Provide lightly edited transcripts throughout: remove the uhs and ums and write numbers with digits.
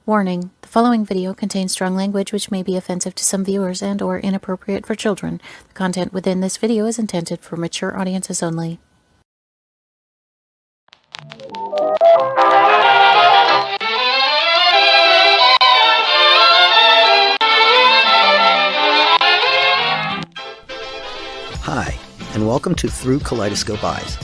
Warning, the following video contains strong language which may be offensive to some viewers and or inappropriate for children. The content within this video is intended for mature audiences only. Hi, and welcome to Through Kaleidoscope Eyes,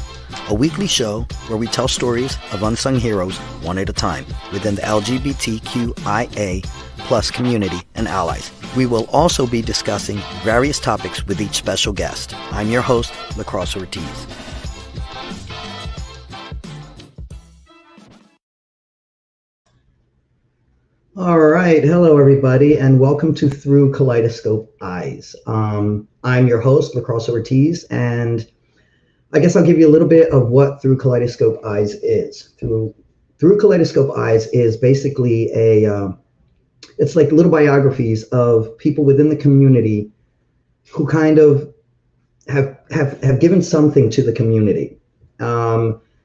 a weekly show where we tell stories of unsung heroes one at a time within the LGBTQIA plus community and allies. We will also be discussing various topics with each special guest. I'm your host, LaCrosse Ortiz. All right. Hello, everybody, and welcome to Through Kaleidoscope Eyes. I'm your host, LaCrosse Ortiz, and I guess I'll give you a little bit of what Through Kaleidoscope Eyes is. Through Kaleidoscope Eyes is basically it's like little biographies of people within the community who kind of have given something to the community.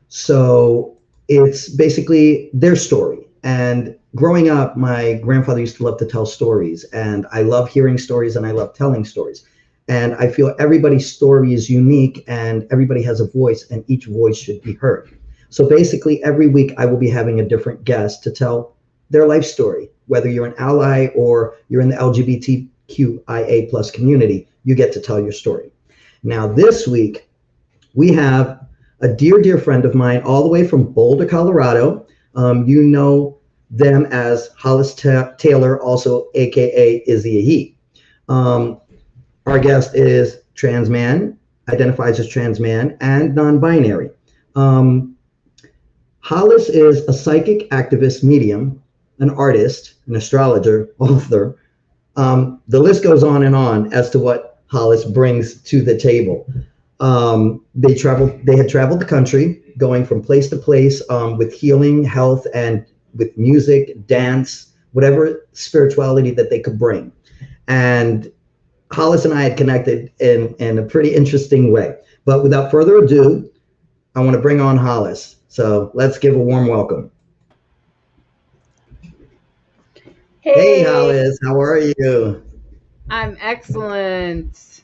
So it's basically their story. And growing up, my grandfather used to love to tell stories, and I love hearing stories and I love telling stories. And I feel everybody's story is unique and everybody has a voice, and each voice should be heard. So basically every week I will be having a different guest to tell their life story. Whether you're an ally or you're in the LGBTQIA plus community, you get to tell your story. Now this week we have a dear friend of mine all the way from Boulder, Colorado. You know them as Hollis Taylor, also AKA Izzy Ahee. Our guest is trans man, identifies as trans man, and non-binary. Hollis is a psychic activist, medium, an artist, an astrologer, author. The list goes on and on as to what Hollis brings to the table. They had traveled the country, going from place to place with healing, health, and with music, dance, whatever spirituality that they could bring. And Hollis and I had connected in a pretty interesting way. But without further ado, I want to bring on Hollis. So let's give a warm welcome. Hey Hollis, how are you? I'm excellent.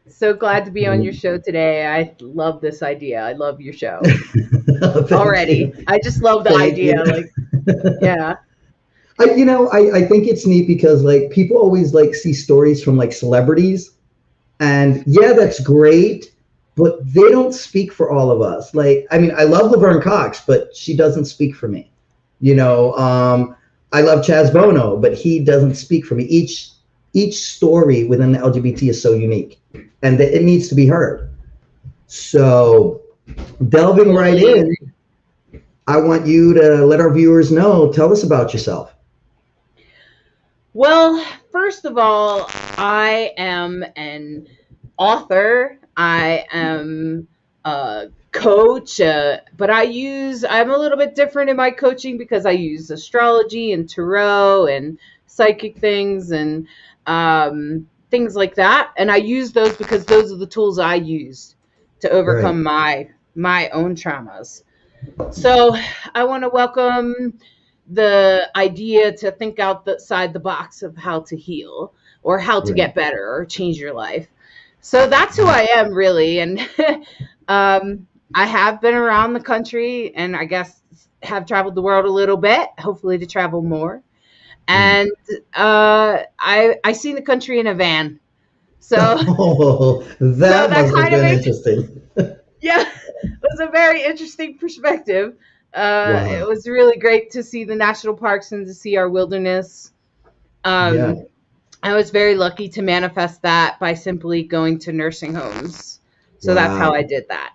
So glad to be on your show today. I love this idea. I love your show already. You. I just love the idea. Yeah. I think it's neat because like people always like see stories from like celebrities, and yeah, that's great, but they don't speak for all of us. Like, I mean, I love Laverne Cox, but she doesn't speak for me. I love Chaz Bono, but he doesn't speak for me. Each story within the LGBT is so unique, and it needs to be heard. So delving right in, I want you to let our viewers know, tell us about yourself. Well, first of all, I am an author. I am a coach, but I'm a little bit different in my coaching because I use astrology and tarot and psychic things and things like that. And I use those because those are the tools I use to overcome my own traumas. So I want to welcome the idea to think outside the box of how to heal or how to get better or change your life. So that's who I am, really. And I have been around the country and I guess have traveled the world a little bit, hopefully to travel more. And I seen the country in a van. So that must have been interesting. Yeah, it was a very interesting perspective. It was really great to see the national parks and to see our wilderness. I was very lucky to manifest that by simply going to nursing homes. So that's how I did that.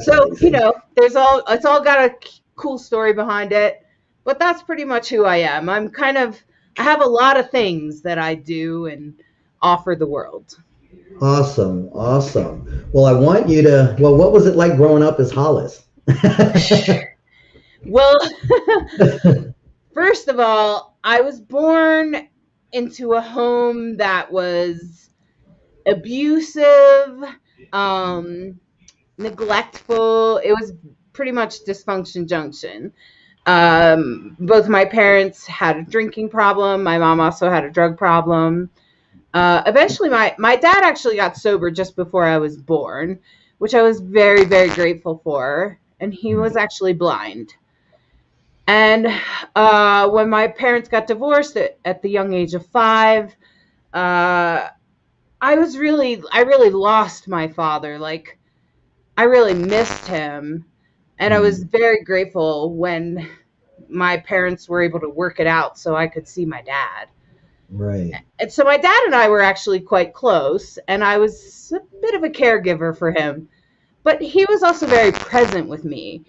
So amazing. It's all got a cool story behind it, but that's pretty much who I am. I have a lot of things that I do and offer the world. Awesome. Well, I want you to, what was it like growing up as Hollis? Well, first of all, I was born into a home that was abusive, neglectful. It was pretty much dysfunction junction. Both my parents had a drinking problem. My mom also had a drug problem. Eventually, my dad actually got sober just before I was born, which I was very, very grateful for. And he was actually blind. And when my parents got divorced at the young age of 5, I really lost my father. Like, I really missed him. And I was very grateful when my parents were able to work it out so I could see my dad. Right. And so my dad and I were actually quite close, and I was a bit of a caregiver for him. But he was also very present with me,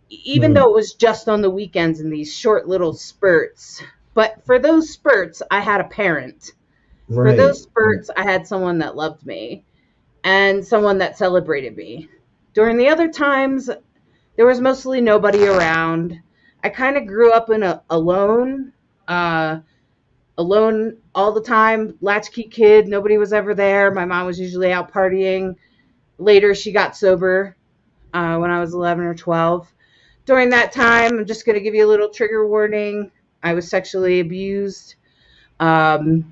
even though it was just on the weekends in these short little spurts. But for those spurts, I had a parent. Right. For those spurts, I had someone that loved me and someone that celebrated me. During the other times, there was mostly nobody around. I kind of grew up alone all the time, latchkey kid. Nobody was ever there. My mom was usually out partying. Later, she got sober when I was 11 or 12. During that time, I'm just going to give you a little trigger warning. I was sexually abused. And,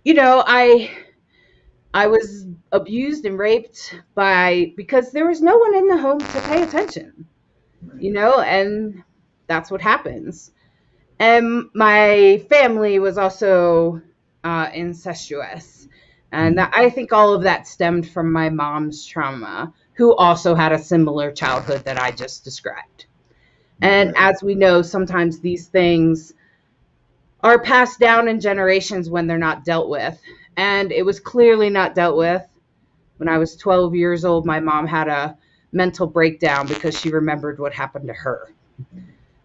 you know, I was abused and raped because there was no one in the home to pay attention, you know, and that's what happens. And my family was also incestuous. And I think all of that stemmed from my mom's trauma, who also had a similar childhood that I just described. And as we know, sometimes these things are passed down in generations when they're not dealt with. And it was clearly not dealt with. When I was 12 years old, my mom had a mental breakdown because she remembered what happened to her.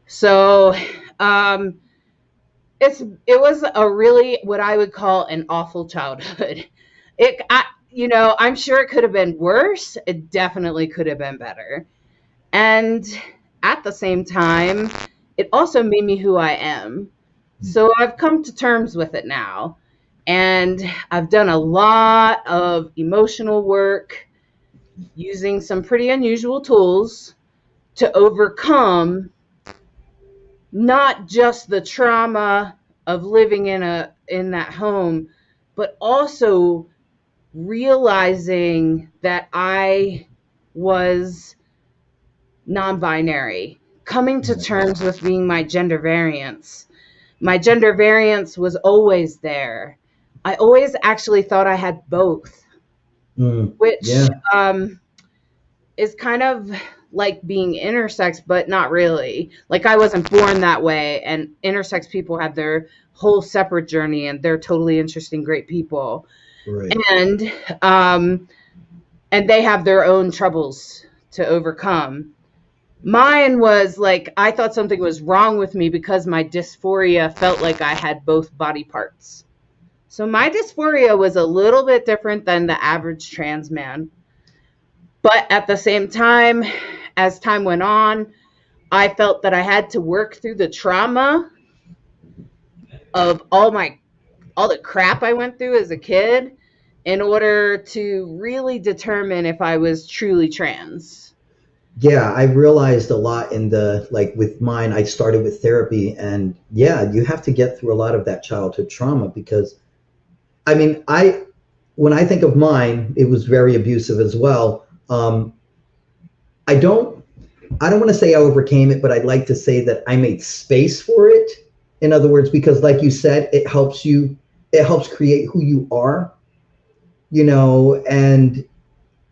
So it was a really, what I would call, an awful childhood. I'm sure it could have been worse. It definitely could have been better. And at the same time, it also made me who I am. So I've come to terms with it now. And I've done a lot of emotional work using some pretty unusual tools to overcome not just the trauma of living in that home, but also realizing that I was non-binary, coming to terms with being my gender variance. My gender variance was always there. I always actually thought I had both, which is kind of like being intersex, but not really. Like, I wasn't born that way, and intersex people have their whole separate journey, and they're totally interesting, great people. Right. And they have their own troubles to overcome. Mine was like, I thought something was wrong with me because my dysphoria felt like I had both body parts. So my dysphoria was a little bit different than the average trans man. But at the same time, as time went on, I felt that I had to work through the trauma of all the crap I went through as a kid in order to really determine if I was truly trans. Yeah, I realized a lot with mine, I started with therapy, and yeah, you have to get through a lot of that childhood trauma because, I mean, when I think of mine, it was very abusive as well. I don't want to say I overcame it, but I'd like to say that I made space for it. In other words, because like you said, it helps create who you are, and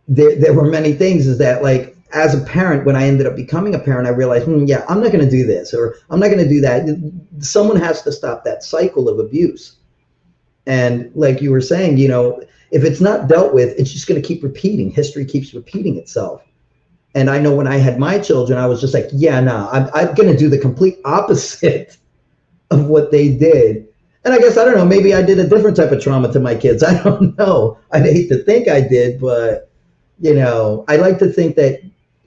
there were many things is that, like, as a parent, when I ended up becoming a parent, I realized, I'm not going to do this, or I'm not going to do that. Someone has to stop that cycle of abuse. And like you were saying, if it's not dealt with, it's just going to keep repeating. History keeps repeating itself. And I know when I had my children, I was just like, I'm going to do the complete opposite of what they did. And I guess, I don't know, maybe I did a different type of trauma to my kids. I don't know. I'd hate to think I did, but, I like to think that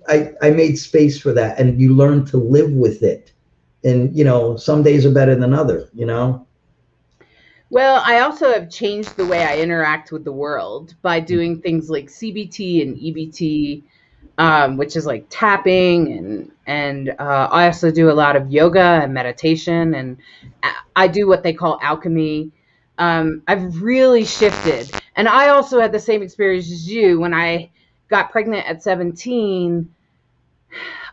I made space for that, and you learn to live with it. And, some days are better than others, Well, I also have changed the way I interact with the world by doing things like CBT and EBT. which is like tapping, and I also do a lot of yoga and meditation, and I do what they call alchemy. I've really shifted, and I also had the same experience as you. When I got pregnant at 17,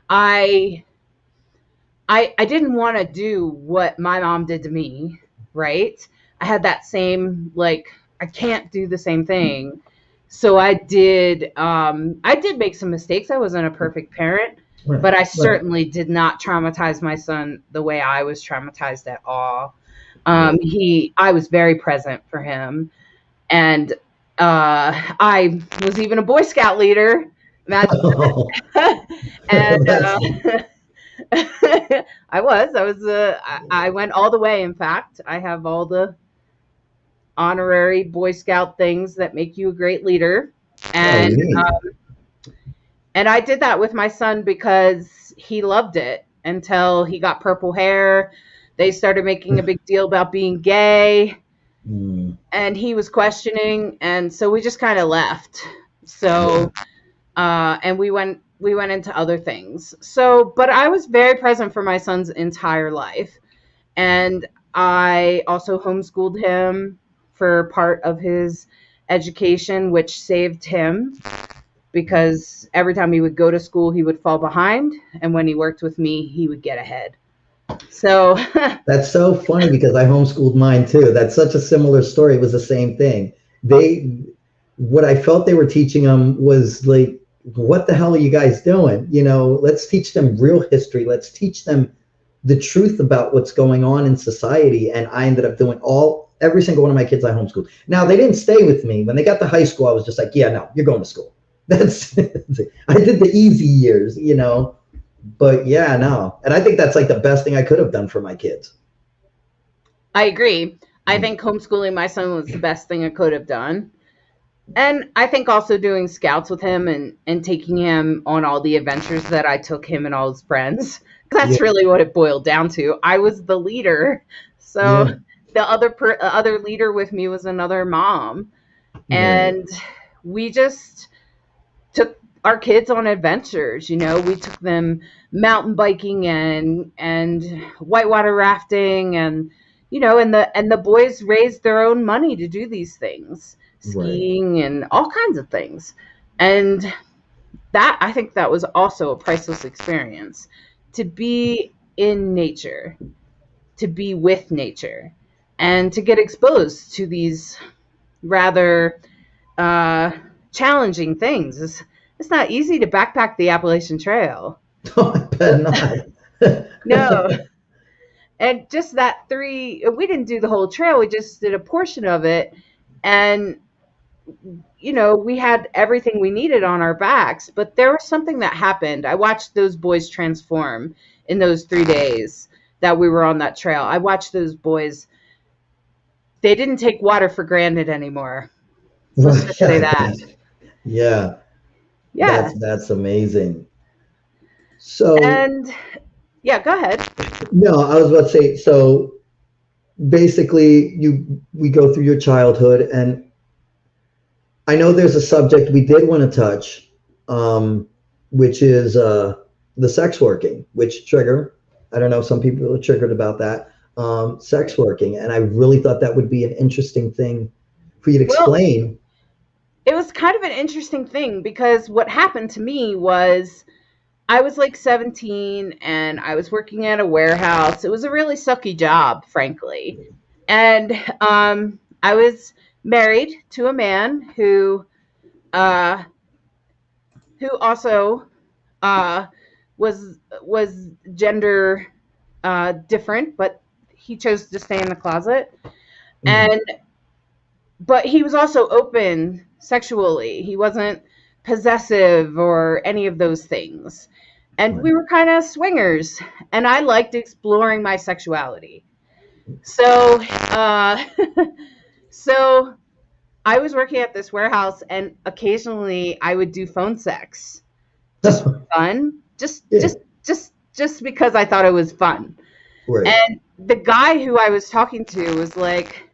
I didn't want to do what my mom did to me, right? I had that same, like, I can't do the same thing. So I did make some mistakes. I wasn't a perfect parent, Right. but I Right. certainly did not traumatize my son the way I was traumatized at all. I was very present for him. And I was even a Boy Scout leader. Imagine that. And That's I went all the way. In fact, I have all the honorary Boy Scout things that make you a great leader. oh And neat. and I did that with my son because he loved it until he got purple hair. They started making a big deal about being gay, Mm. and he was questioning, and so we just kind of left. So and we went into other things. So, but I was very present for my son's entire life. And I also homeschooled him for part of his education, which saved him because every time he would go to school, he would fall behind. And when he worked with me, he would get ahead. So, That's so funny because I homeschooled mine too. That's such a similar story. It was the same thing. What I felt they were teaching them was like, what the hell are you guys doing? Let's teach them real history. Let's teach them the truth about what's going on in society. And I ended up doing every single one of my kids I homeschooled. Now they didn't stay with me. When they got to high school, I was just like, yeah, no, you're going to school. I did the easy years, but yeah, no. And I think that's like the best thing I could have done for my kids. I agree. I think homeschooling my son was the best thing I could have done. And I think also doing scouts with him and taking him on all the adventures that I took him and all his friends. That's really what it boiled down to. I was the leader. So the other leader with me was another mom. And we just took our kids on adventures. We took them mountain biking and whitewater rafting, and the boys raised their own money to do these things. Skiing and all kinds of things. And I think that was also a priceless experience, to be in nature, to be with nature, and to get exposed to these rather challenging things. It's not easy to backpack the Appalachian Trail. Oh, I bet not. No. And just we didn't do the whole trail. We just did a portion of it. And we had everything we needed on our backs, but there was something that happened. I watched those boys transform in those 3 days that we were on that trail. I watched those boys. They didn't take water for granted anymore. Let's just say that. Yeah. Yeah. That's amazing. So. And yeah, go ahead. No, I was about to say, so basically we go through your childhood, and I know there's a subject we did want to touch, which is the sex working, I don't know, some people are triggered about that, sex working. And I really thought that would be an interesting thing for you to explain. Well, it was kind of an interesting thing because what happened to me was I was like 17 and I was working at a warehouse. It was a really sucky job, frankly. And I was married to a man who also was gender different, but he chose to stay in the closet. But he was also open sexually. He wasn't possessive or any of those things. And we were kind of swingers, and I liked exploring my sexuality. So so I was working at this warehouse, and occasionally I would do phone sex, just for fun, just because I thought it was fun. Right. And the guy who I was talking to was like,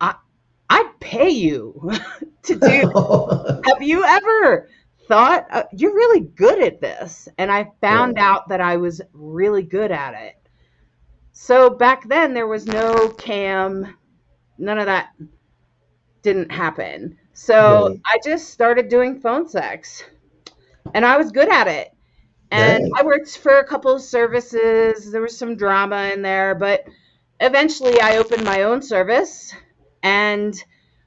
"I'd pay you to do. Have you ever thought, you're really good at this. And I found Right. out that I was really good at it. So back then there was no cam, none of that didn't happen. So Right. I just started doing phone sex and I was good at it. And Right. I worked for a couple of services. There was some drama in there, but eventually I opened my own service, and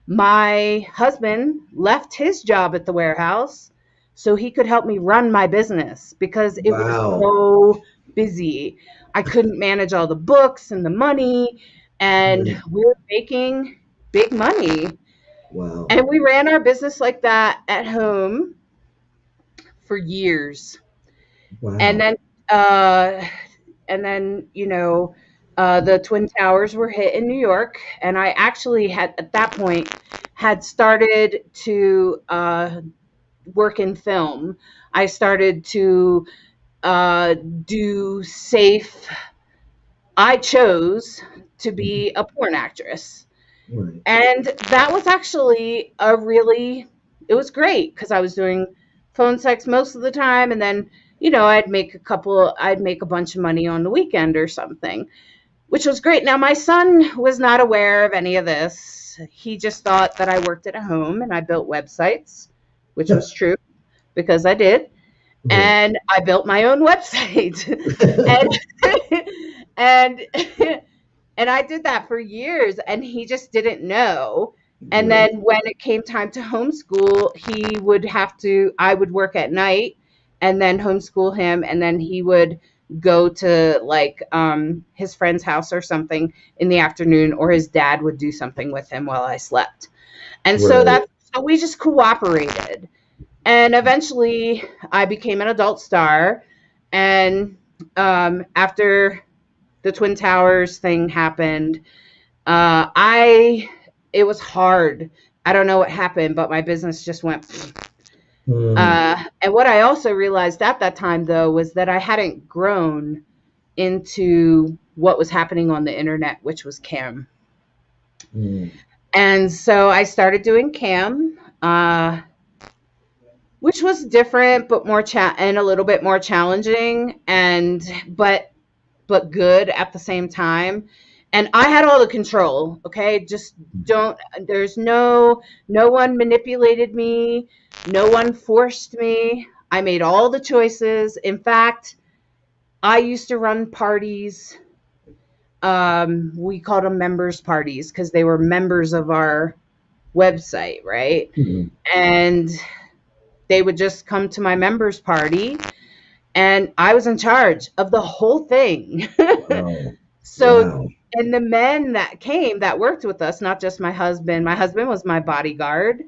my husband left his job at the warehouse so he could help me run my business because it was Wow. so busy. I couldn't manage all the books and the money, and Right. we were making big money. Wow. And we ran our business like that at home for years. And Wow. then uh the Twin Towers were hit in New York, and I actually had at that point had started to work in film. I started to do safe. I chose to be a porn actress, Right. and that was actually it was great because I was doing phone sex most of the time, and then I'd make a bunch of money on the weekend or something, which was great. Now my son was not aware of any of this. He just thought that I worked at a home and I built websites, which was true because I did. Right. And I built my own website. and and and I did that for years, and he just didn't know. And Right. then when it came time to homeschool, I would work at night and then homeschool him. And then he would go to like his friend's house or something in the afternoon, or his dad would do something with him while I slept. And Right. so we just cooperated. And eventually I became an adult star. And after the Twin Towers thing happened, it was hard. I don't know what happened, but my business just went. Mm. And what I also realized at that time, though, was that I hadn't grown into what was happening on the internet, which was cam. Mm. And so I started doing cam, which was different, but and a little bit more challenging, but good at the same time. And I had all the control. Okay, just don't. There's no one manipulated me. No one forced me. I made all the choices. In fact, I used to run parties. We called them members parties because they were members of our website, right? Mm. And they would just come to my members party, and I was in charge of the whole thing. Wow. So, Wow. and the men that came that worked with us, not just my husband was my bodyguard.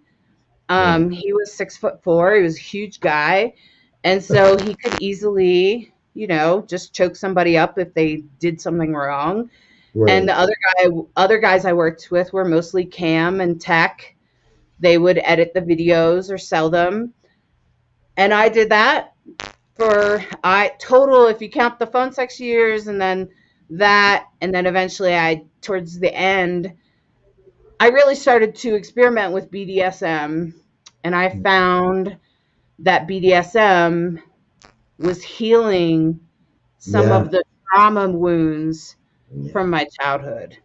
Right. He was 6'4". He was a huge guy. And so he could easily, just choke somebody up if they did something wrong. And Right. the other guys I worked with were mostly cam and tech. They would edit the videos or sell them. And I did that total, if you count the phone sex years and then eventually towards the end, I really started to experiment with BDSM, and I found that BDSM was healing some Yeah. of the trauma wounds Yeah. from my childhood,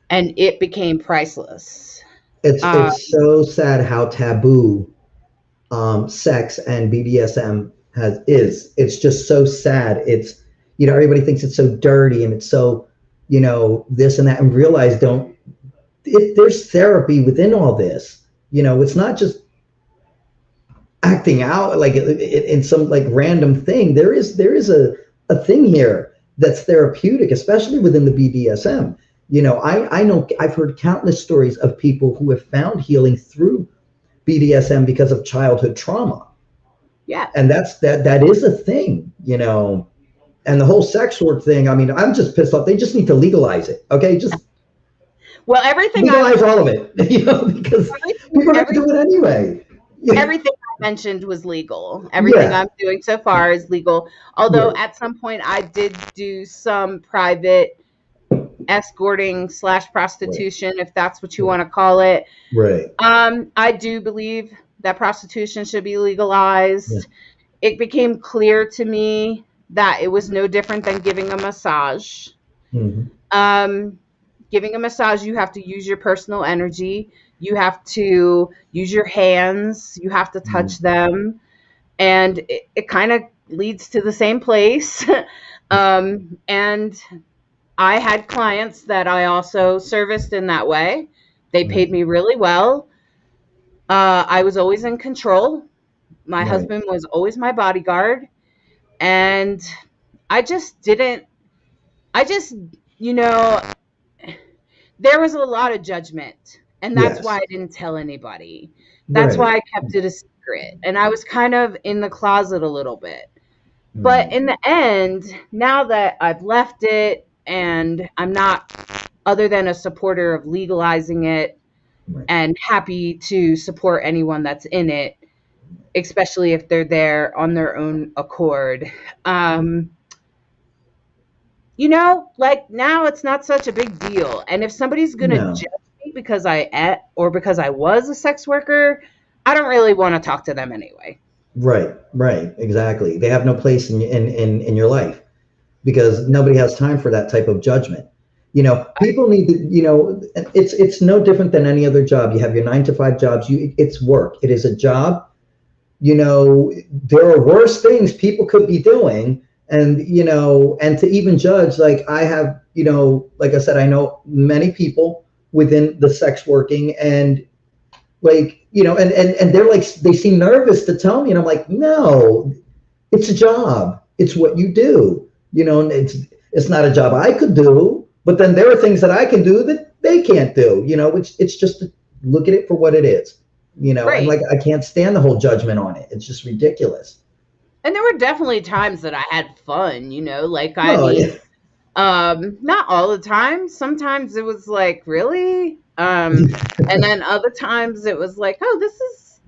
and it became priceless. Uh, It's so sad how taboo sex and BDSM is. It's just so sad. It's everybody thinks it's so dirty and it's so this and that, and realize there's therapy within all this. It's not just acting out like in some like random thing. There is a thing here that's therapeutic, especially within the BDSM. I know I've heard countless stories of people who have found healing through BDSM because of childhood trauma. yeah. And that is a thing. And the whole sex work thing, I mean, I'm just pissed off. They just need to legalize it. Okay, just Well, everything legalize all of it. Because people have to do it anyway. Yeah. everything I mentioned was legal. Everything Yeah. I'm doing so far is legal. Although Right. at some point I did do some private escorting / prostitution, if that's what you want to call it. Right. I do believe that prostitution should be legalized. Yeah. It became clear to me that it was no different than giving a massage. Giving a massage, you have to use your personal energy. You have to use your hands. You have to touch them. And it kind of leads to the same place. And I had clients that I also serviced in that way. They paid me really well. I was always in control. My husband was always my bodyguard. And I just didn't, you know, there was a lot of judgment. And that's why I didn't tell anybody. That's why I kept it a secret. And I was kind of in the closet a little bit. But in the end, now that I've left it and I'm not other than a supporter of legalizing it and happy to support anyone that's in it, especially if they're there on their own accord. You know, like now it's not such a big deal. And if somebody's going to judge me because because I was a sex worker, I don't really want to talk to them anyway. Right, exactly. They have no place in your life because nobody has time for that type of judgment. You know, people need to, you know, it's no different than any other job. You have your 9-to-5 jobs. It's work. It is a job. You know, there are worse things people could be doing. And, you know, and to even judge, like I have, you know, like I said, I know many people within the sex working and like, you know, and they're like, they seem nervous to tell me. And I'm like, no, it's a job. It's what you do, you know, and it's not a job I could do, but then there are things that I can do that they can't do, you know, it's just to look at it for what it is, you know, and like, I can't stand the whole judgment on it. It's just ridiculous. And there were definitely times that I had fun, you know, like, not all the time. Sometimes it was like, really? And then other times it was like, oh,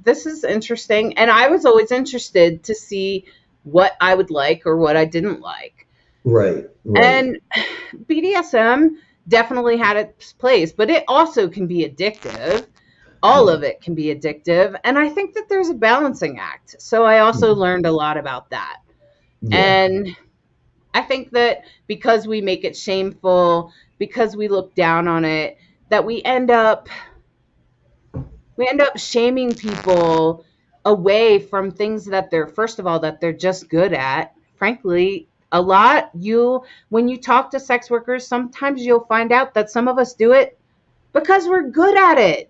this is interesting. And I was always interested to see what I would like or what I didn't like. Right. And BDSM definitely had its place, but it also can be addictive. All of it can be addictive. And I think that there's a balancing act. So I also learned a lot about that. And I think that because we make it shameful, because we look down on it, that we end up shaming people away from things that they're, first of all, that they're just good at. Frankly, a lot, when you talk to sex workers, sometimes you'll find out that some of us do it because we're good at it.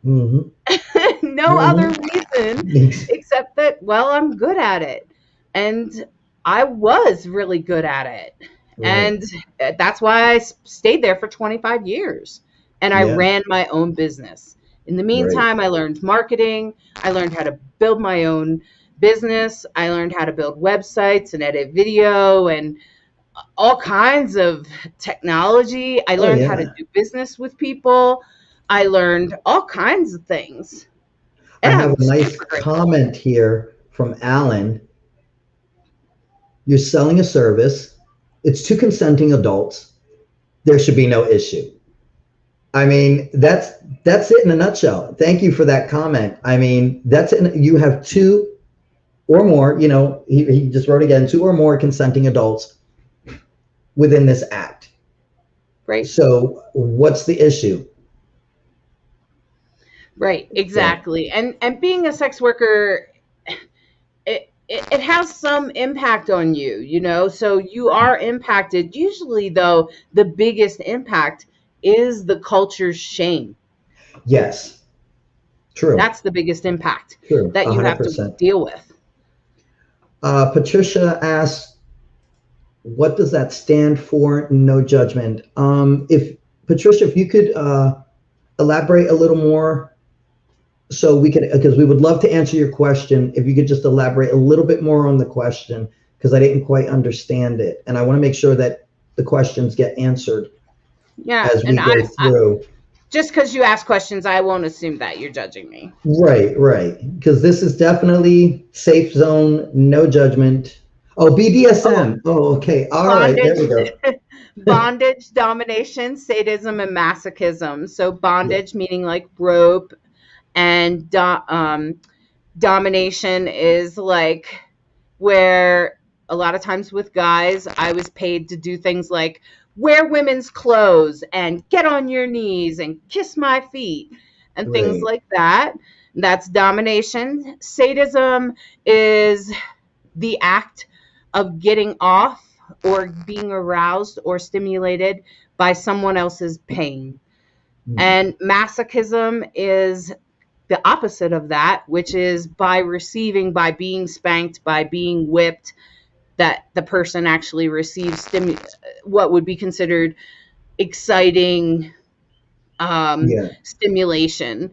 No other reason except that, well, I'm good at it. And I was really good at it. And that's why I stayed there for 25 years. And I ran my own business. In the meantime, I learned marketing. I learned how to build my own business. I learned how to build websites and edit video and all kinds of technology. I learned how to do business with people. I learned all kinds of things. And I have a nice comment here from Alan. You're selling a service. It's to consenting adults. There should be no issue. I mean, that's it in a nutshell. Thank you for that comment. I mean, that's it. You have 2 or more, you know, he just wrote again, 2 or more consenting adults within this act. Right. So what's the issue? Right, exactly. And being a sex worker, it has some impact on you, you know, so you are impacted. Usually, though, the biggest impact is the culture's shame. Yes, true. That's the biggest impact that you 100%. Have to deal with. Patricia asks, what does that stand for? No judgment. Patricia, if you could elaborate a little more. So we could, because we would love to answer your question. If you could just elaborate a little bit more on the question, because I didn't quite understand it. And I want to make sure that the questions get answered as we go through. Just because you ask questions, I won't assume that you're judging me. Right. Because this is definitely safe zone, no judgment. Oh, BDSM. Oh, okay. All right. There we go. Bondage, domination, sadism, and masochism. So bondage meaning like rope, and domination is like where a lot of times with guys, I was paid to do things like wear women's clothes and get on your knees and kiss my feet and things Right. like that. That's domination. Sadism is the act of getting off or being aroused or stimulated by someone else's pain. And masochism is the opposite of that, which is by receiving, by being spanked, by being whipped, that the person actually receives what would be considered exciting Yeah. stimulation.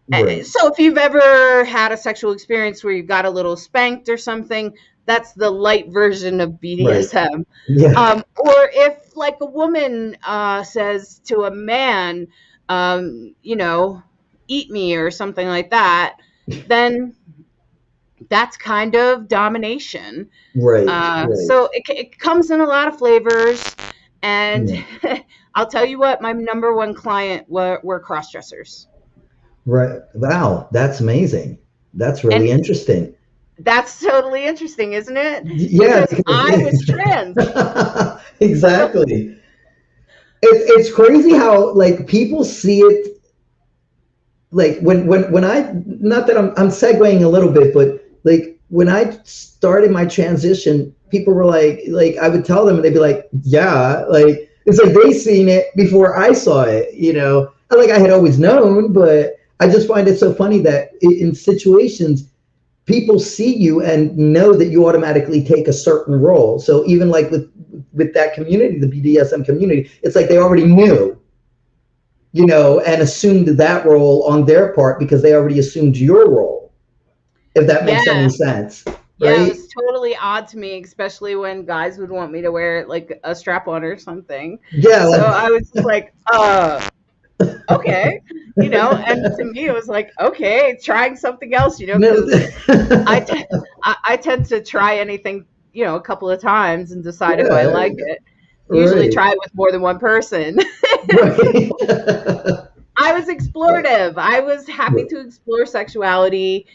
Right. So if you've ever had a sexual experience where you got a little spanked or something, that's the light version of BDSM. Yeah. Or if like a woman says to a man, eat me or something like that, then that's kind of domination. Right. Right. So it comes in a lot of flavors. And Yeah. I'll tell you what, my number one client were cross-dressers. Right. Wow. That's amazing. That's really And interesting. that's totally interesting, isn't it? Yeah. Because I was trans. Exactly. It's crazy how like people see it. Like when I, not that I'm segueing a little bit, but like when I started my transition, people were like I would tell them and they'd be like, yeah, like it's like they seen it before I saw it, you know. Like I had always known, but I just find it so funny that in situations people see you and know that you automatically take a certain role. So even like with that community, the BDSM community, it's like they already knew, you know, and assumed that role on their part because they already assumed your role, if that makes Yeah. any sense, Yeah, it right? was totally odd to me, especially when guys would want me to wear like a strap on or something. Yeah, So like, I was just like, okay, and to me it was like, okay, trying something else, because I tend to try anything, a couple of times and decide if I like yeah, it. Usually right, try it with more than one person. right. I was explorative. I was happy to explore sexuality,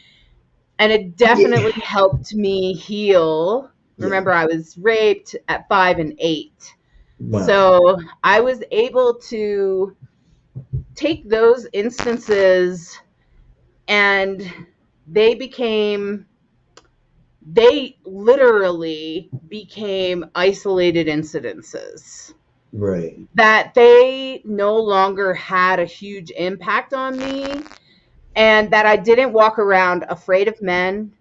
and it definitely Yeah, helped me heal. yeah. Remember, I was raped at 5 and 8. Wow. So I was able to take those instances, and they literally became isolated incidences Right. that they no longer had a huge impact on me, and that I didn't walk around afraid of men.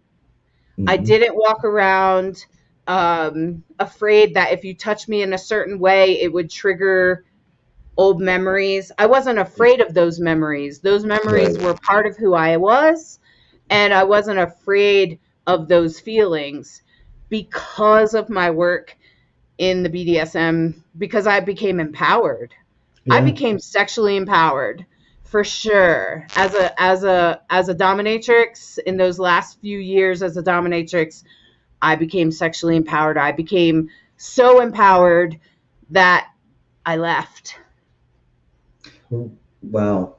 I Hmm. didn't walk around afraid that if you touch me in a certain way, it would trigger old memories. I wasn't afraid of those memories. Those memories Right. were part of who I was, and I wasn't afraid of those feelings because of my work in the BDSM, because I became empowered. I Yeah. became sexually empowered for sure. As a dominatrix, in those last few years as a dominatrix, I became sexually empowered. I became so empowered that I left. Wow.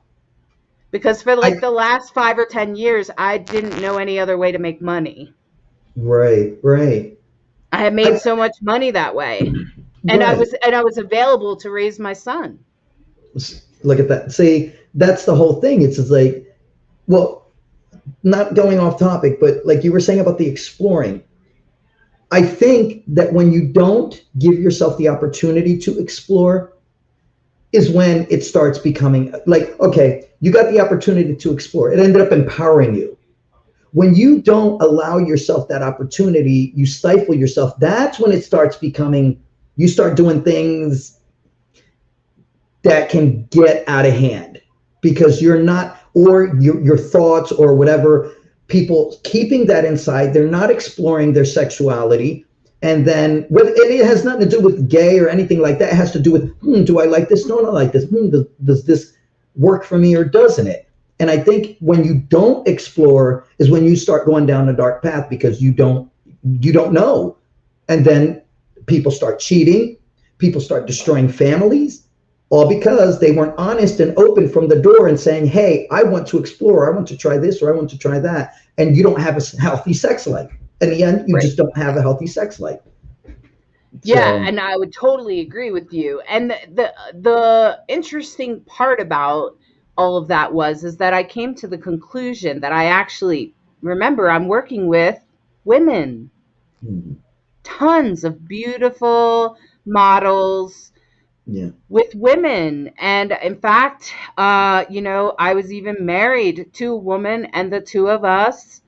Because for like I the last 5 or 10 years, I didn't know any other way to make money. right, right. I had made I so much money that way. And I right. was and I was available to raise my son. Look at that. See, that's the whole thing. It's just like, well, not going off topic, but like you were saying about the exploring. I think that when you don't give yourself the opportunity to explore is when it starts becoming like, okay, you got the opportunity to explore. It ended up empowering you. When you don't allow yourself that opportunity, you stifle yourself. That's when it starts becoming, you start doing things that can get out of hand because you're not, or your thoughts or whatever, people keeping that inside, they're not exploring their sexuality. And then it has nothing to do with gay or anything like that. It has to do with, do I like this? No, I don't like this. Does this work for me or doesn't it? And I think when you don't explore is when you start going down a dark path because you don't know. And then people start cheating, people start destroying families, all because they weren't honest and open from the door and saying, hey, I want to explore, I want to try this, or I want to try that. And you don't have a healthy sex life. In the end, you just don't have a healthy sex life. Yeah, and I would totally agree with you. And the interesting part about all of that is that I came to the conclusion that I actually, remember, I'm working with women. Tons of beautiful models with women. And in fact, I was even married to a woman, and the two of us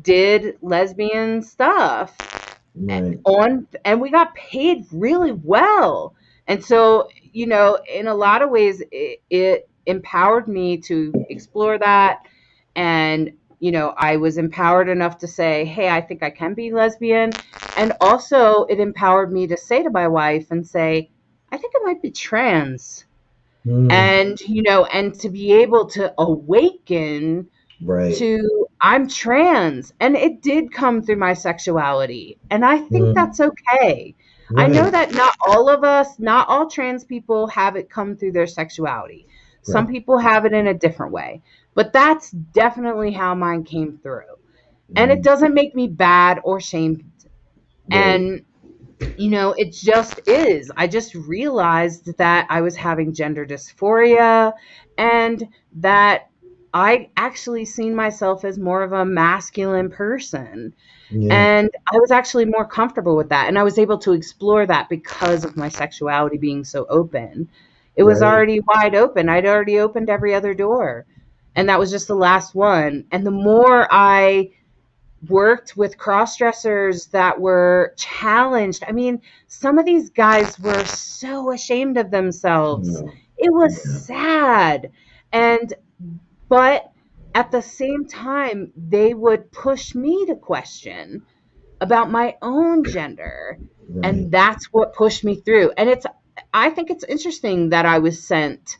did lesbian stuff. And we got paid really well. And so, in a lot of ways, it empowered me to explore that. And, I was empowered enough to say, hey, I think I can be lesbian. And also it empowered me to say to my wife and say, I think I might be trans. And, and to be able to awaken to I'm trans, and it did come through my sexuality, and I think that's okay. I know that not all trans people have it come through their sexuality. Some people have it in a different way, but that's definitely how mine came through. And it doesn't make me bad or shamed. And it just is. I just realized that I was having gender dysphoria, and that I actually seen myself as more of a masculine person. And I was actually more comfortable with that. And I was able to explore that because of my sexuality being so open. It was already wide open. I'd already opened every other door. And that was just the last one. And the more I worked with cross-dressers that were challenged, I mean, some of these guys were so ashamed of themselves. It was sad. But at the same time, they would push me to question about my own gender. And that's what pushed me through. And I think it's interesting that I was sent,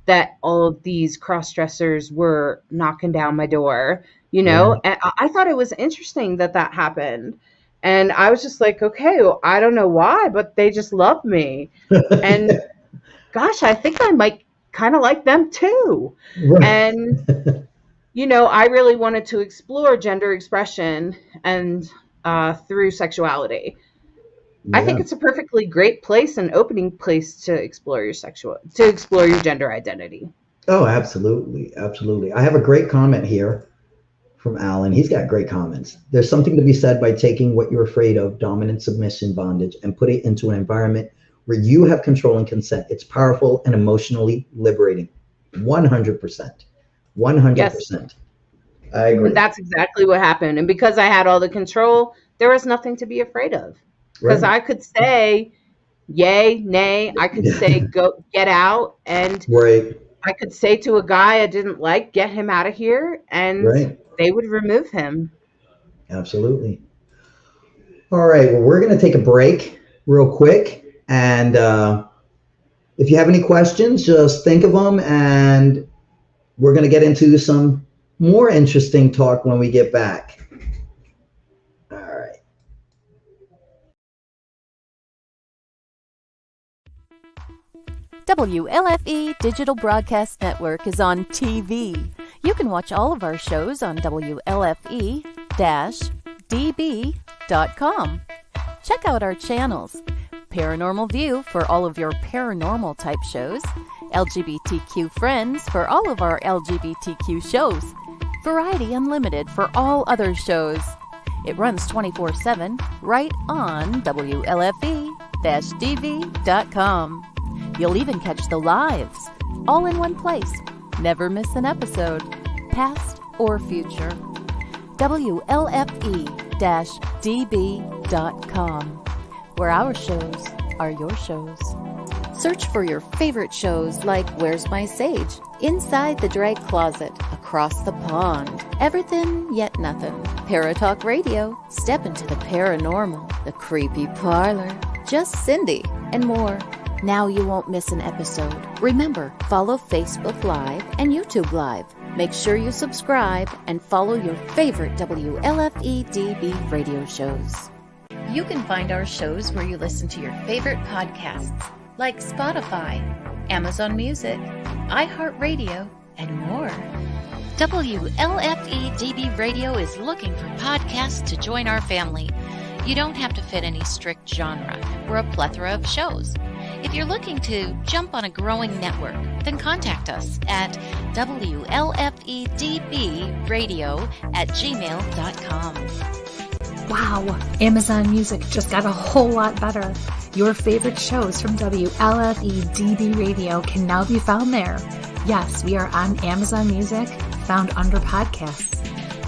that all of these cross-dressers were knocking down my door, and I thought it was interesting that happened. And I was just like, okay, well, I don't know why, but they just love me. And gosh, I think I might kind of like them too. And, I really wanted to explore gender expression and through sexuality. I think it's a perfectly great place, an opening place to explore your gender identity. Oh, absolutely. Absolutely. I have a great comment here from Alan. He's got great comments. There's something to be said by taking what you're afraid of, dominant, submission, bondage, and put it into an environment where you have control and consent. It's powerful and emotionally liberating. 100%. 100%. Yes. I agree. And that's exactly what happened. And because I had all the control, there was nothing to be afraid of. Because I could say yay, nay, I could say go, get out, and I could say to a guy I didn't like, get him out of here, and they would remove him. Absolutely. All right, well, we're going to take a break real quick, and if you have any questions, just think of them, and we're going to get into some more interesting talk when we get back. All right. WLFE Digital Broadcast Network is on TV. You can watch all of our shows on WLFE-DB.com. Check out our channels: Paranormal View for all of your paranormal type shows, LGBTQ Friends for all of our LGBTQ shows, Variety Unlimited for all other shows. It runs 24/7 right on WLFE-DB.com. You'll even catch the lives, all in one place. Never miss an episode, past or future. WLFE-DB.com, where our shows are your shows. Search for your favorite shows like Where's My Sage, Inside the Drag Closet, Across the Pond, Everything Yet Nothing, Paratalk Radio, Step into the Paranormal, The Creepy Parlor, Just Cindy, and more. Now you won't miss an episode. Remember, follow Facebook Live and YouTube Live. Make sure you subscribe and follow your favorite WLFE-DB radio shows. You can find our shows where you listen to your favorite podcasts, like Spotify, Amazon Music, iHeartRadio, and more. WLFE-DB Radio is looking for podcasts to join our family. You don't have to fit any strict genre. We're a plethora of shows. If you're looking to jump on a growing network, then contact us at WLFEDBradio@gmail.com. Wow, Amazon Music just got a whole lot better. Your favorite shows from WLFE-DB Radio can now be found there. Yes, we are on Amazon Music, found under podcasts.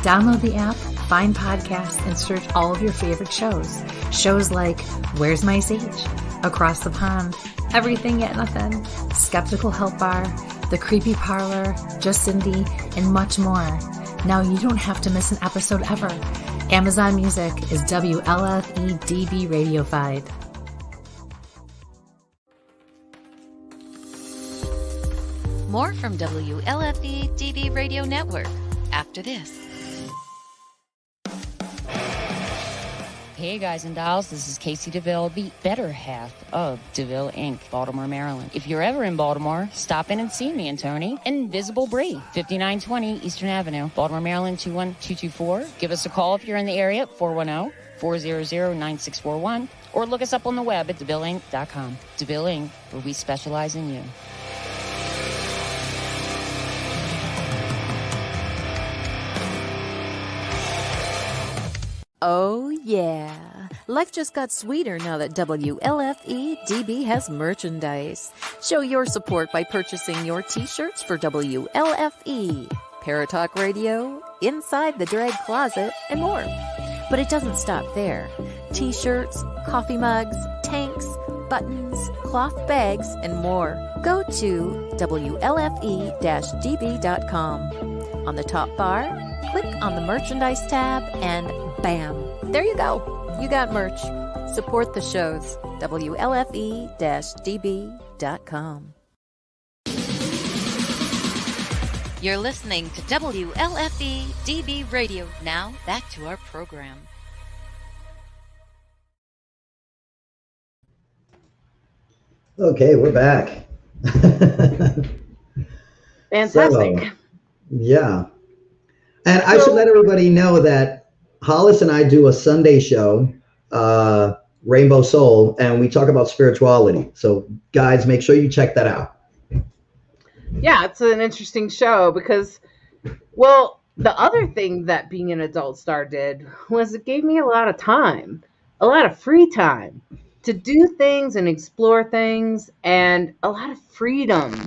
Download the app, find podcasts, and search all of your favorite shows. Shows like Where's My Sage? Across the Pond, Everything Yet Nothing, Skeptical Help Bar, The Creepy Parlor, Just Cindy, and much more. Now you don't have to miss an episode ever. Amazon Music is WLFE-DB Radiofied. More from WLFE-DB Radio Network after this. Hey guys and dolls, this is Casey DeVille, the better half of DeVille Inc., Baltimore, Maryland. If you're ever in Baltimore, stop in and see me and Tony. Invisible Brie, 5920 Eastern Avenue, Baltimore, Maryland, 21224. Give us a call if you're in the area at 410-400-9641, or look us up on the web at DeVilleInc.com. DeVille Inc., where we specialize in you. Oh, yeah. Life just got sweeter now that WLFE-DB has merchandise. Show your support by purchasing your t-shirts for WLFE, Paratalk Radio, Inside the Drag Closet, and more. But it doesn't stop there. T-shirts, coffee mugs, tanks, buttons, cloth bags, and more. Go to WLFE-DB.com. On the top bar, click on the merchandise tab and bam, there you go. You got merch. Support the shows. WLFE-DB.com. You're listening to WLFE-DB Radio. Now, back to our program. Okay, we're back. Fantastic. So, yeah. And I should let everybody know that Hollis and I do a Sunday show, Rainbow Soul, and we talk about spirituality. So, guys, make sure you check that out. Yeah, it's an interesting show because, well, the other thing that being an adult star did was it gave me a lot of time, a lot of free time to do things and explore things, and a lot of freedom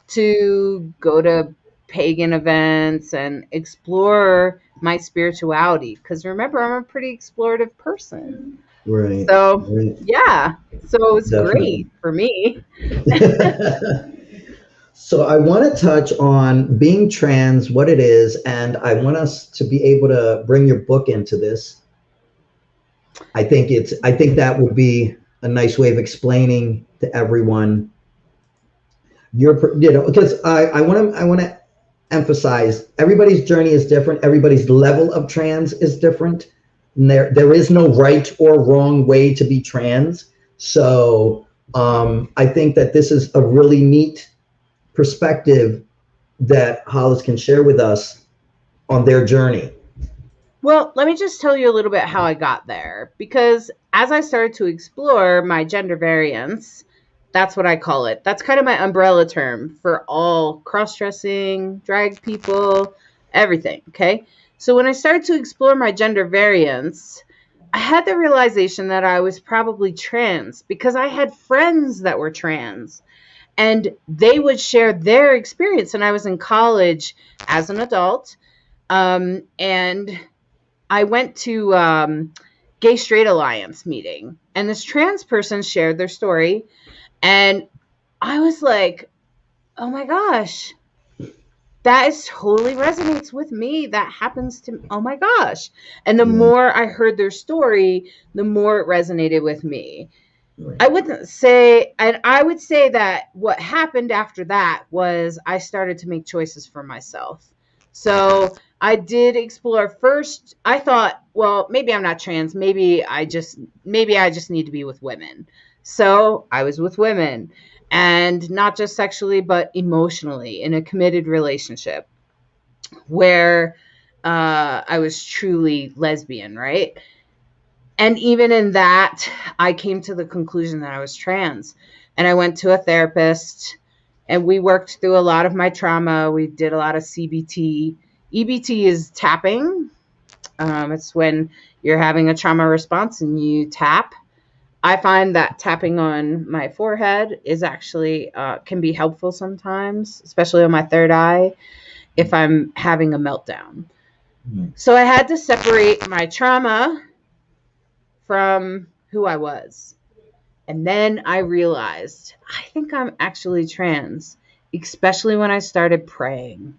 to go to pagan events and explore my spirituality. Because remember, I'm a pretty explorative person. Right. So, right. Yeah. So it's Definitely. great for me. So I want to touch on being trans, what it is, and I want us to be able to bring your book into this. I think that would be a nice way of explaining to everyone because I want to emphasize everybody's journey is different. Everybody's level of trans is different. And there is no right or wrong way to be trans. So I think that this is a really neat perspective that Hollis can share with us on their journey. Well, let me just tell you a little bit how I got there, because as I started to explore my gender variance, that's what I call it. That's kind of my umbrella term for all cross-dressing, drag people, everything, okay? So when I started to explore my gender variance, I had the realization that I was probably trans because I had friends that were trans. And they would share their experience. And I was in college as an adult. And I went to Gay Straight Alliance meeting. And this trans person shared their story. And I was like, oh my gosh, that totally resonates with me. That happens to me. Oh my gosh. And the more I heard their story, the more it resonated with me. I would say that what happened after that was I started to make choices for myself. So I did explore first. I thought, well, maybe I'm not trans. Maybe I just need to be with women. So I was with women. and not just sexually, but emotionally, in a committed relationship where I was truly lesbian, right? And even in that, I came to the conclusion that I was trans. And I went to a therapist, and we worked through a lot of my trauma. We did a lot of CBT. EBT is tapping. It's when you're having a trauma response and you tap. I find that tapping on my forehead is actually can be helpful sometimes, especially on my third eye, if I'm having a meltdown. So I had to separate my trauma from who I was. And then I realized, I think I'm actually trans, especially when I started praying.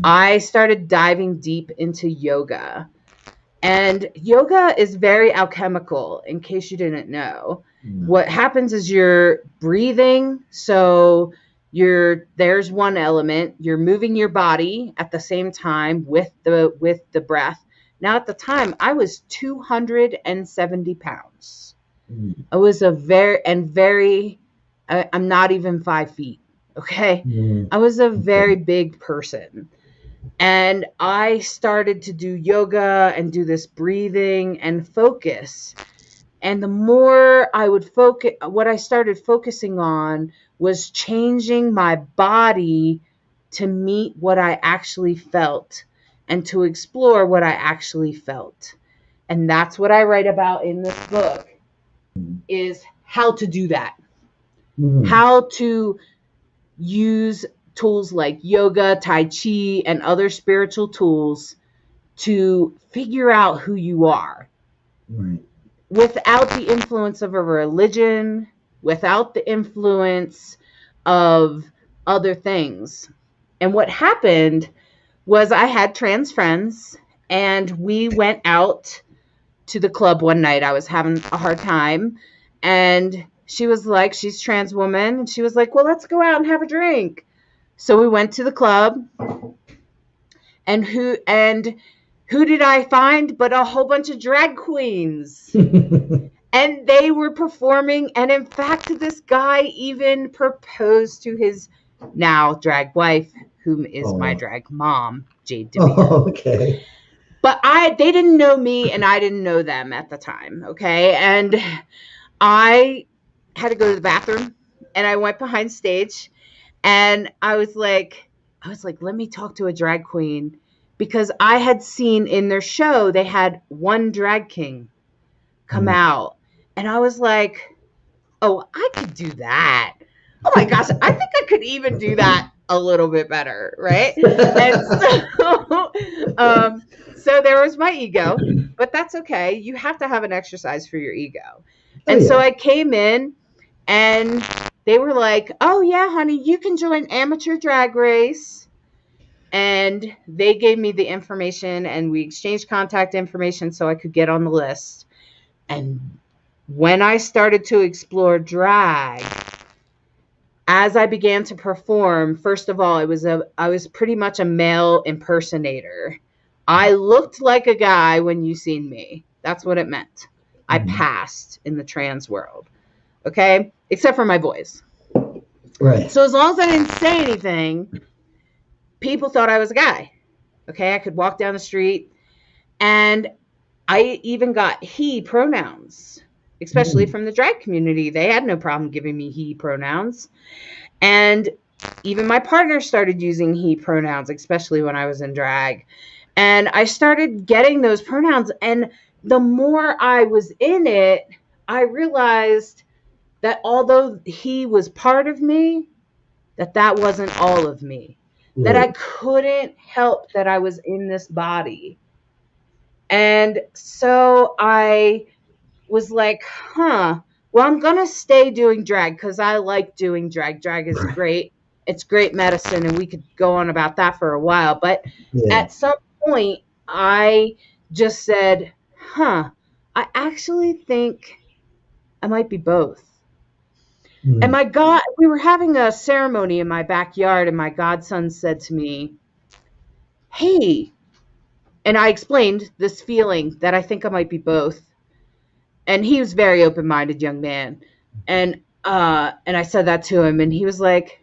I started diving deep into yoga. And yoga is very alchemical, in case you didn't know. What happens is you're breathing, so there's one element. You're moving your body at the same time with the breath. Now, at the time, I was 270 pounds. I was I'm not even 5 feet, okay? I was a very big person. And I started to do yoga and do this breathing and focus. And the more I would focus, what I started focusing on was changing my body to meet what I actually felt and to explore what I actually felt. And that's what I write about in this book, is how to do that. How to use tools like yoga, Tai Chi, and other spiritual tools to figure out who you are. Without the influence of a religion, without the influence of other things. And what happened was I had trans friends, and we went out to the club one night. I was having a hard time, and she was like, she's a trans woman, and she was like, well, let's go out and have a drink. So we went to the club, and who did I find but a whole bunch of drag queens? And they were performing, and in fact, this guy even proposed to his now drag wife, whom is my drag mom, Jade DeVita. Oh, okay. But they didn't know me, and I didn't know them at the time, okay? And I had to go to the bathroom, and I went behind stage, and I was like, let me talk to a drag queen, because I had seen in their show, they had one drag king come out. And I was like, oh, I could do that. Oh my gosh, I think I could even do that a little bit better, right? And so there was my ego, but that's okay. You have to have an exercise for your ego. And so I came in, and they were like, oh yeah, honey, you can join amateur drag race. And they gave me the information, and we exchanged contact information so I could get on the list. And when I started to explore drag, as I began to perform, first of all, I was pretty much a male impersonator. I looked like a guy when you seen me. That's what it meant. I passed in the trans world. Okay? Except for my voice. Right. So as long as I didn't say anything, people thought I was a guy. Okay? I could walk down the street, and I even got he pronouns, especially from the drag community. They had no problem giving me he pronouns. And even my partner started using he pronouns, especially when I was in drag. And I started getting those pronouns. And the more I was in it, I realized that although he was part of me, that wasn't all of me. Right. That I couldn't help that I was in this body. And so I was like, well, I'm going to stay doing drag because I like doing drag. Drag is great. It's great medicine, and we could go on about that for a while. But at some point, I just said, I actually think I might be both. And we were having a ceremony in my backyard, and my godson said to me, hey, and I explained this feeling that I think I might be both. And he was a very open-minded young man. And and I said that to him, and he was like,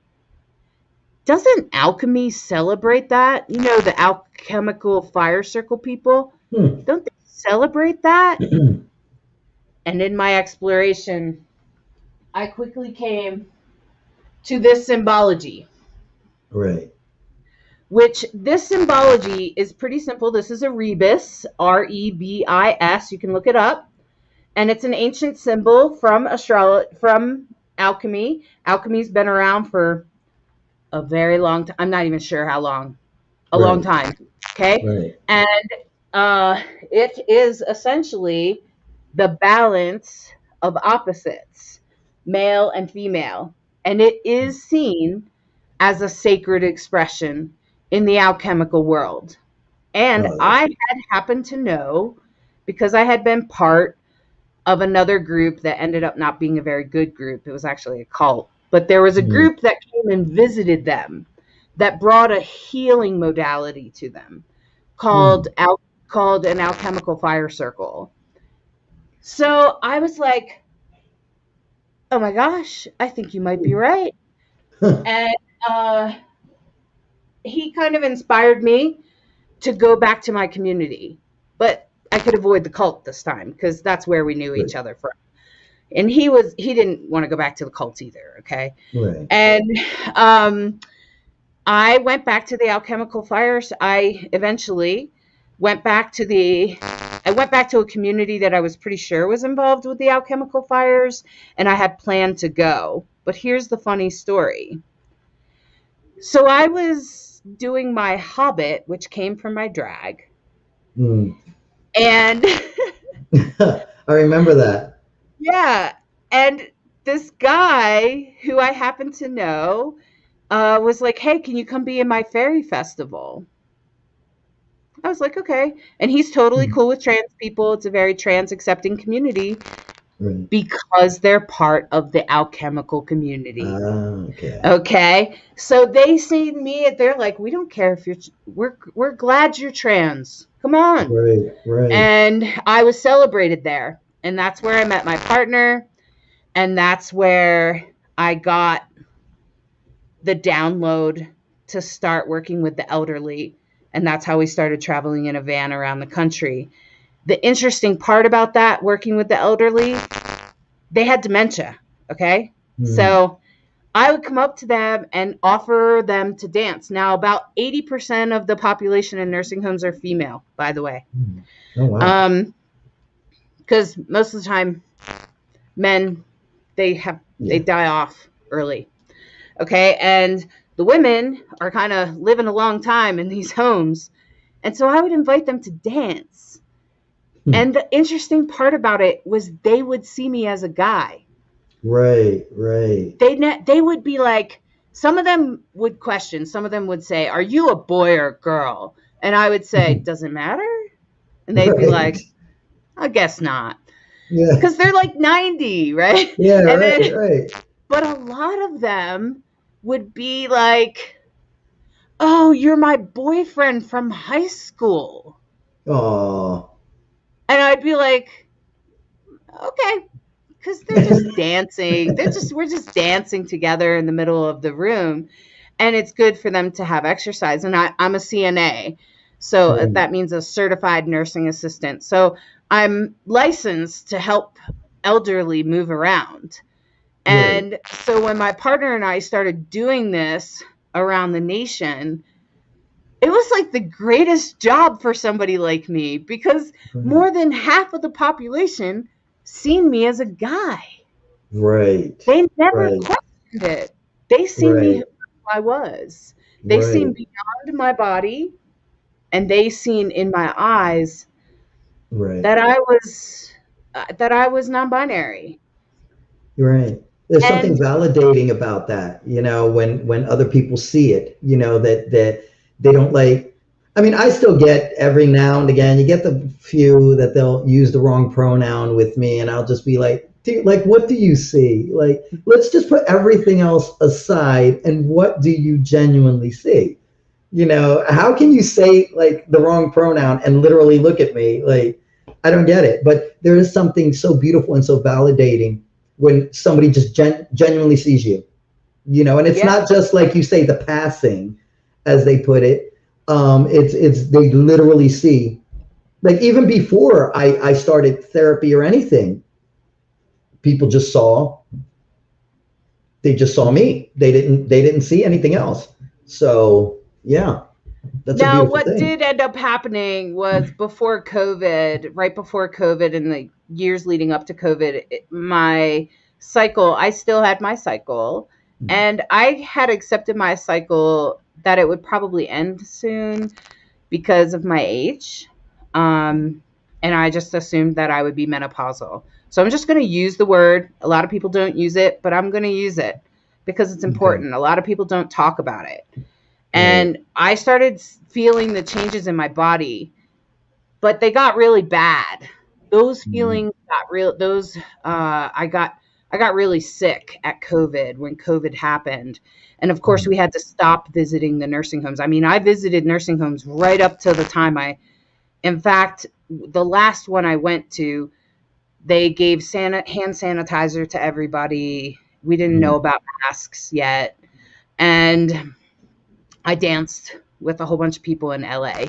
doesn't alchemy celebrate that? You know, the alchemical fire circle people, don't they celebrate that? And in my exploration, I quickly came to this symbology. Right. Which this symbology is pretty simple. This is a rebis, R-E-B-I-S. You can look it up. And it's an ancient symbol from from alchemy. Alchemy's been around for a very long time. I'm not even sure how long. Long time. Okay? Right. And it is essentially the balance of opposites, male and female. And it is seen as a sacred expression in the alchemical world. And I had happened to know, because I had been part of another group that ended up not being a very good group. It was actually a cult. But there was a group that came and visited them that brought a healing modality to them called an alchemical fire circle. So I was like, oh my gosh, I think you might be right. And he kind of inspired me to go back to my community. But I could avoid the cult this time because that's where we knew each other from. And he didn't want to go back to the cult either, okay? Right. And I went back to the alchemical fires. I eventually went back to a community that I was pretty sure was involved with the alchemical fires, and I had planned to go. But here's the funny story. So I was doing my Hobbit, which came from my drag. And I remember that. Yeah. And this guy who I happened to know was like, hey, can you come be in my fairy festival? I was like, okay. And he's totally cool with trans people. It's a very trans accepting community because they're part of the alchemical community. Okay. So they see me, they're like, we don't care if we're glad you're trans. Come on. Right. And I was celebrated there. And that's where I met my partner. And that's where I got the download to start working with the elderly. And that's how we started traveling in a van around the country. The interesting part about that, working with the elderly, they had dementia. Okay. So I would come up to them and offer them to dance. Now, about 80% of the population in nursing homes are female, by the way. Oh, wow. Because most of the time, men, they die off early. Okay. And the women are kind of living a long time in these homes. And so I would invite them to dance. And the interesting part about it was they would see me as a guy. Right. They would be like, some of them would question, some of them would say, are you a boy or a girl? And I would say, does it matter? And they'd be like, I guess not. Yeah. Because they're like 90, right? Yeah, right. But a lot of them would be like, oh, you're my boyfriend from high school. Oh. And I'd be like, okay. Because they're just dancing. We're just dancing together in the middle of the room. And it's good for them to have exercise. And I'm a CNA. So that means a certified nursing assistant. So I'm licensed to help elderly move around. And so when my partner and I started doing this around the nation, it was like the greatest job for somebody like me because more than half of the population seen me as a guy. Right. They never questioned it. They seen me who I was. They seen beyond my body, and they seen in my eyes that I was non-binary. Right. There's something validating about that, when other people see it, that they don't like. I mean, I still get every now and again, you get the few that they'll use the wrong pronoun with me, and I'll just be like, what do you see? Like, let's just put everything else aside, and what do you genuinely see? How can you say like the wrong pronoun and literally look at me? Like, I don't get it. But there is something so beautiful and so validating when somebody just genuinely sees you, you know, and it's not just like you say the passing, as they put it. It's they literally see, like even before I started therapy or anything, people just saw me. They didn't see anything else. So yeah, that's a Now, beautiful what thing. did end up happening was before COVID, right before COVID and the years leading up to COVID, my cycle, I still had my cycle, and I had accepted my cycle that it would probably end soon because of my age. And I just assumed that I would be menopausal. So I'm just going to use the word. A lot of people don't use it, but I'm going to use it because it's important. A lot of people don't talk about it. And I started feeling the changes in my body, but they got really bad. Those feelings got real. I got really sick at COVID when COVID happened. And of course we had to stop visiting the nursing homes. I mean, I visited nursing homes right up till the time in fact, the last one I went to, they gave hand sanitizer to everybody. We didn't know about masks yet. And I danced with a whole bunch of people in LA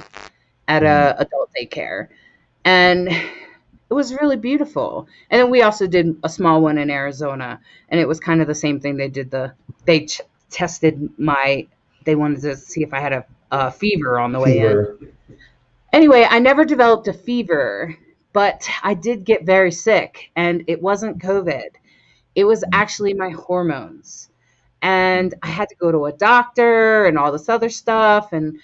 at a adult daycare, and it was really beautiful. And then we also did a small one in Arizona, and it was kind of the same thing. They tested they wanted to see if I had a fever on the way in. Anyway, I never developed a fever, but I did get very sick, and it wasn't COVID. It was actually my hormones. And I had to go to a doctor and all this other stuff. And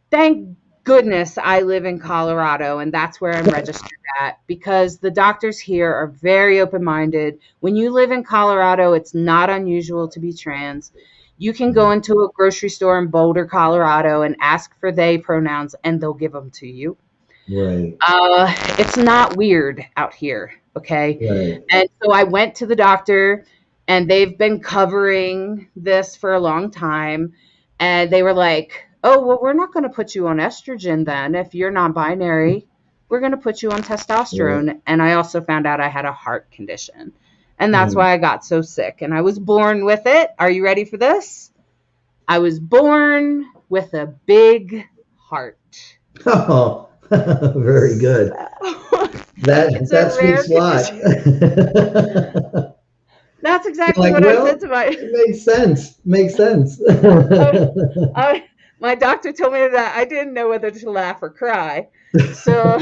thank goodness I live in Colorado, and that's where I'm registered at, because the doctors here are very open-minded. When you live in Colorado, it's not unusual to be trans. You can go into a grocery store in Boulder, Colorado, and ask for they pronouns, and they'll give them to you. Right. It's not weird out here, okay? Right. And so I went to the doctor, and they've been covering this for a long time. And they were like, oh, well, we're not going to put you on estrogen then. If you're non-binary, we're going to put you on testosterone. Right. And I also found out I had a heart condition. And that's why I got so sick. And I was born with it. Are you ready for this? I was born with a big heart. Oh, very good. That speaks a lot. That's exactly what I said to my... It makes sense. My doctor told me that I didn't know whether to laugh or cry. So,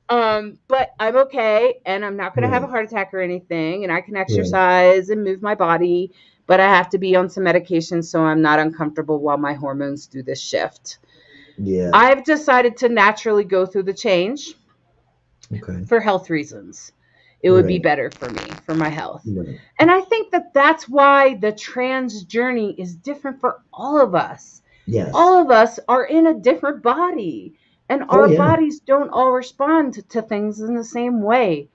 but I'm okay, and I'm not going to have a heart attack or anything, and I can exercise and move my body, but I have to be on some medication so I'm not uncomfortable while my hormones do this shift. Yeah. I've decided to naturally go through the change for health reasons. It would be better for me, for my health. Right. And I think that that's why the trans journey is different for all of us. Yes. All of us are in a different body, and our bodies don't all respond to things in the same way.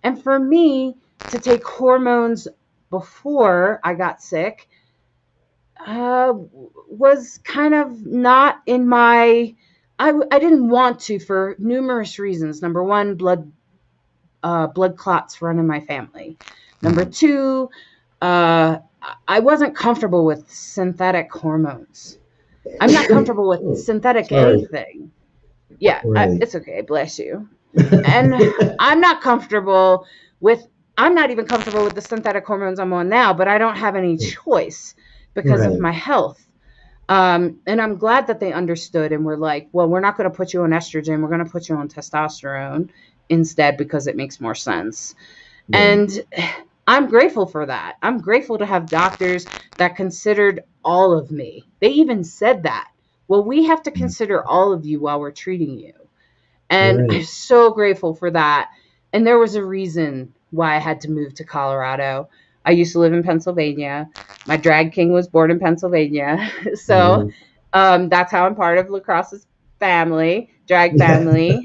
And for me to take hormones before I got sick was kind of not in my... I didn't want to for numerous reasons. Number one, blood clots run in my family. Number two, I wasn't comfortable with synthetic hormones. I'm not comfortable with synthetic anything. Yeah, it's okay. Bless you. And I'm not even comfortable with the synthetic hormones I'm on now, but I don't have any choice because of my health. And I'm glad that they understood and were like, well, we're not going to put you on estrogen. We're going to put you on testosterone instead because it makes more sense. Yeah. And I'm grateful for that. I'm grateful to have doctors that considered all of me. They even said that. Well, we have to consider all of you while we're treating you. And I'm so grateful for that. And there was a reason why I had to move to Colorado. I used to live in Pennsylvania. My drag king was born in Pennsylvania. So that's how I'm part of Lacrosse's family, drag family.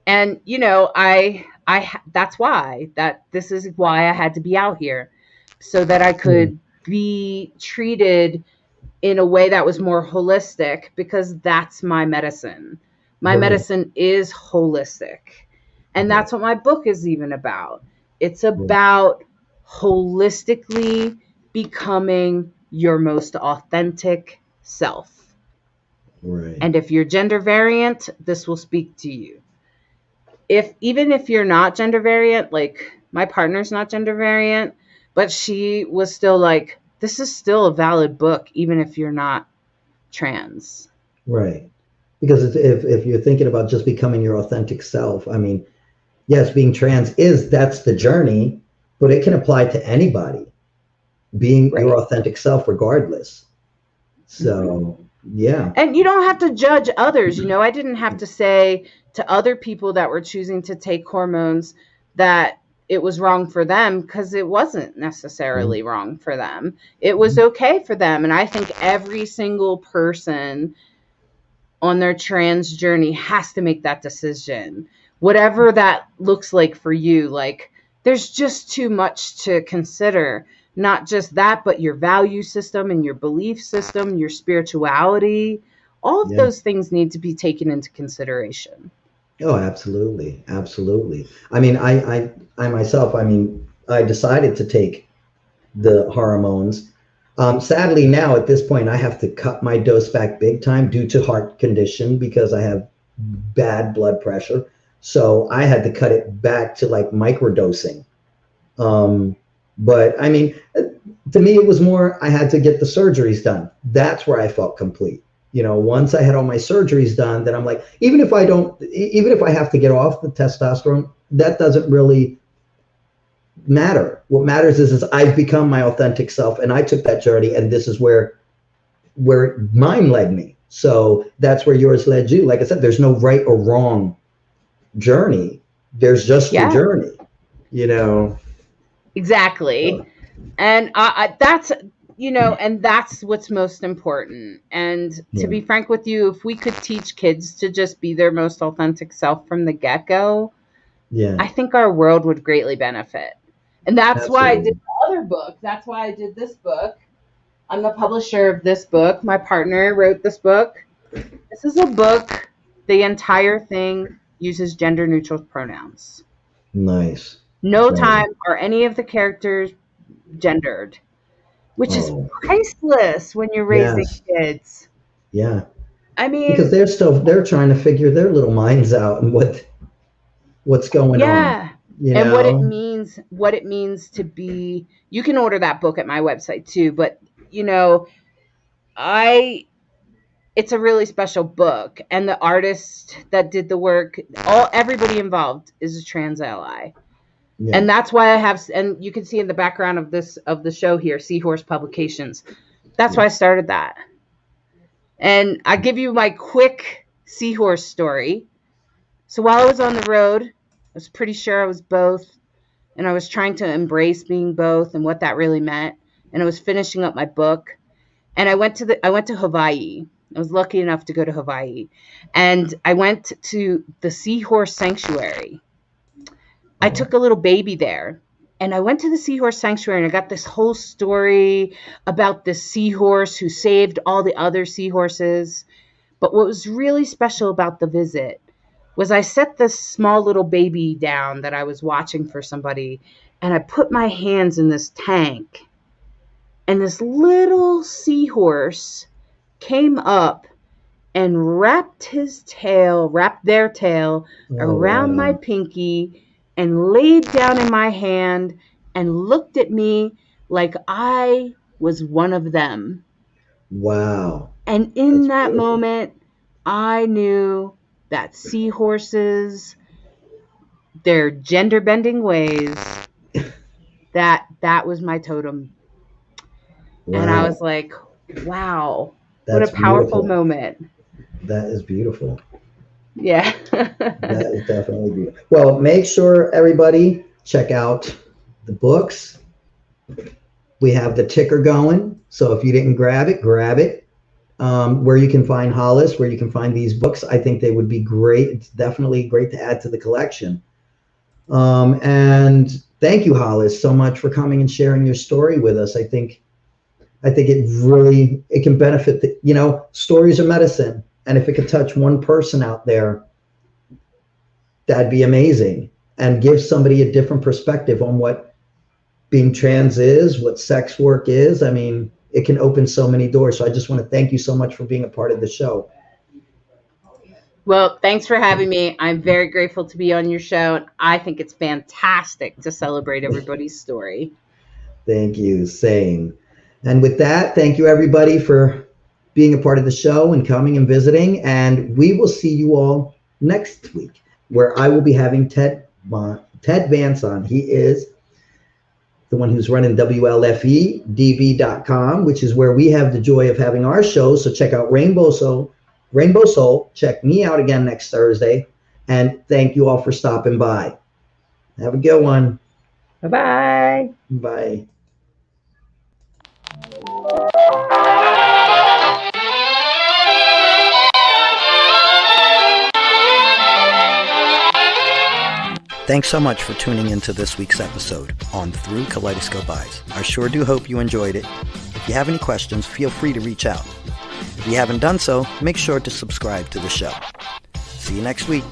And, you know, that's why this is why I had to be out here, so that I could be treated in a way that was more holistic, because that's my medicine. My medicine is holistic. And that's what my book is even about. It's about holistically becoming your most authentic self. Right. And if you're gender variant, this will speak to you. Even if you're not gender variant, like my partner's not gender variant, but she was still like, this is still a valid book, even if you're not trans. Right. Because if you're thinking about just becoming your authentic self, I mean, yes, being trans that's the journey, but it can apply to anybody being your authentic self regardless. So, yeah. And you don't have to judge others. I didn't have to say to other people that were choosing to take hormones that it was wrong for them, because it wasn't necessarily wrong for them. It was okay for them. And I think every single person on their trans journey has to make that decision, whatever that looks like for you. Like, there's just too much to consider. Not just that, but your value system and your belief system, your spirituality, all of those things need to be taken into consideration. Oh, absolutely. Absolutely. I mean, I myself, I decided to take the hormones. Sadly, now at this point, I have to cut my dose back big time due to heart condition because I have bad blood pressure. So I had to cut it back to like microdosing. But I mean, to me, it was more, I had to get the surgeries done. That's where I felt complete. Once I had all my surgeries done, then I'm like, even if I have to get off the testosterone, that doesn't really matter. What matters is I've become my authentic self, and I took that journey, and this is where mine led me. So that's where yours led you. Like I said, there's no right or wrong journey. There's just the journey, Exactly. And that's, and that's what's most important. And to be frank with you, if we could teach kids to just be their most authentic self from the get-go, I think our world would greatly benefit. And that's why I did the other book. That's why I did this book. I'm the publisher of this book. My partner wrote this book. This is a book, the entire thing uses gender-neutral pronouns. Nice. No time are any of the characters gendered, which is priceless when you're raising kids. Yeah. I mean, because they're trying to figure their little minds out and what's going on. And what it means to be, you can order that book at my website too, but it's a really special book, and the artist that did the work, everybody involved is a trans ally. Yeah. And that's why I have, and you can see in the background of the show here, Seahorse Publications. That's why I started that. And I give you my quick seahorse story. So while I was on the road, I was pretty sure I was both, and I was trying to embrace being both and what that really meant. And I was finishing up my book, and I went to Hawaii. I was lucky enough to go to Hawaii, and I went to the Seahorse Sanctuary. I took a little baby there, and I went to the Seahorse Sanctuary, and I got this whole story about this seahorse who saved all the other seahorses. But what was really special about the visit was I set this small little baby down that I was watching for somebody, and I put my hands in this tank, and this little seahorse came up and wrapped their tail around my pinky, and laid down in my hand and looked at me like I was one of them. Wow. And in that moment, I knew that seahorses, their gender bending ways, that was my totem. Wow. And I was like, wow, what a powerful moment. That is beautiful. Yeah. That is definitely beautiful. Well, make sure everybody check out the books. We have the ticker going. So if you didn't grab it, grab it. Where you can find Hollis, where you can find these books, I think they would be great. It's definitely great to add to the collection. And thank you, Hollis, so much for coming and sharing your story with us. I think it can benefit stories are medicine. And if it could touch one person out there, that'd be amazing. and give somebody a different perspective on what being trans is, what sex work is. I mean, it can open so many doors. So I just want to thank you so much for being a part of the show. Well, thanks for having me. I'm very grateful to be on your show. I think it's fantastic to celebrate everybody's story. Thank you. Same. And with that, thank you everybody for being a part of the show and coming and visiting. And we will see you all next week, where I will be having Ted Vance on. He is the one who's running WLFEDV.com, which is where we have the joy of having our show. So check out Rainbow Soul. Check me out again next Thursday. And thank you all for stopping by. Have a good one. Bye-bye. Bye. Thanks so much for tuning into this week's episode on Through Kaleidoscope Eyes. I sure do hope you enjoyed it. If you have any questions, feel free to reach out. If you haven't done so, make sure to subscribe to the show. See you next week.